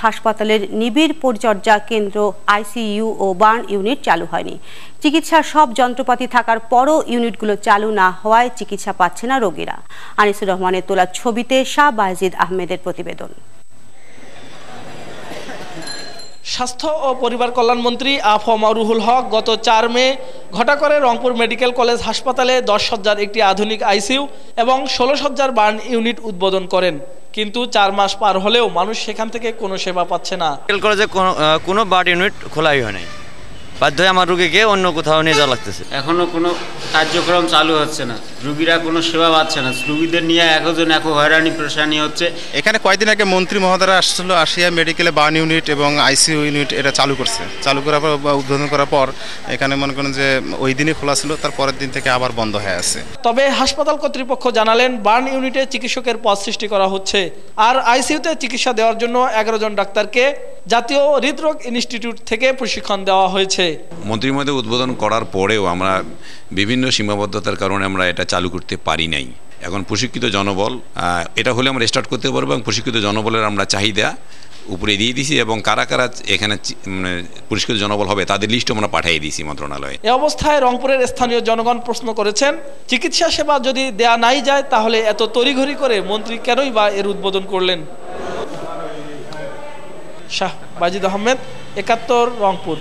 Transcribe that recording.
হাসপাতালের নিবিড় পরিচর্যা কেন্দ্র আইসিইউ ও বার্ন ইউনিট চালু হয়নি। চিকিৎসার সব যন্ত্রপাতি থাকার পরও ইউনিটগুলো চালু না হওয়ায় চিকিৎসা পাচ্ছে না রোগীরা। আনিসুর রহমানের তোলা ছবিতে শাহ বায়েজিদ আহমেদের প্রতিবেদন। স্বাস্থ্য ও পরিবার কল্যাণ মন্ত্রী আফম রুহুল হক গত 4 মে ঘটাকরে রংপুর মেডিকেল কলেজ হাসপাতালে 10 শয্যার একটি আধুনিক আইসিইউ এবং 16 শয্যার বার্ন ইউনিট উদ্বোধন করেন। কিন্তু 4 মাস পার হলেও মানুষ সেখান থেকে কোনো সেবা পাচ্ছে না। মেডিকেল কলেজে কোনো বার্ন ইউনিট খোলাই হয় নাই, বাধ্য হয়ে আমার রোগীকে অন্য কোথাও নিয়ে যাওয়া লাগতেছে। এখনো কোনো কার্যক্রম চালু হচ্ছে না, রোগীরা কোনো সেবা পাচ্ছে না, রোগীদের নিয়ে একজন এক হয়রানি পেরেশানি হচ্ছে। এখানে কয়েকদিন আগে মন্ত্রী মহোদয়রা আসছিল, আসিয়া মেডিকেলে বার্ন ইউনিট এবং আইসিইউ ইউনিট এটা চালু করছে। চালু করার পর বা উদ্বোধন করার পর এখানে মনে করেন যে ওই দিনই খোলা ছিল, তার পরের দিন থেকে আবার বন্ধ হয়ে আছে। তবে হাসপাতাল কর্তৃপক্ষ জানালেন বার্ন ইউনিটে চিকিৎসকের পদ সৃষ্টি করা হচ্ছে, আর আইসিইউতে চিকিৎসা দেওয়ার জন্য 11 জন ডাক্তারকে জাতীয় হৃদরোগ ইনস্টিটিউট থেকে প্রশিক্ষণ দেওয়া হয়েছে। মন্ত্রীর মধ্যে উদ্বোধন করার পরেও আমরা বিভিন্ন সীমাবদ্ধতার কারণে আমরা এটা চালু করতে পারি নাই। এখন প্রশিক্ষিত জনবল এটা হলে আমরা স্টার্ট করতে পারবো এবং প্রশিক্ষিত জনবলের আমরা চাহিদা উপরে দিয়ে দিয়েছি এবং কারা কারা এখানে প্রশিক্ষিত জনবল হবে তাদের লিস্ট আমরা পাঠিয়ে দিয়েছি মন্ত্রণালয়ে। এই অবস্থায় রংপুরের স্থানীয় জনগণ প্রশ্ন করেছেন, চিকিৎসা সেবা যদি দেয়া নাই যায় তাহলে এত তড়িঘড়ি করে মন্ত্রী কেনই বা এর উদ্বোধন করলেন। শাহ বায়েজিদ আহমেদ, 71 রংপুর।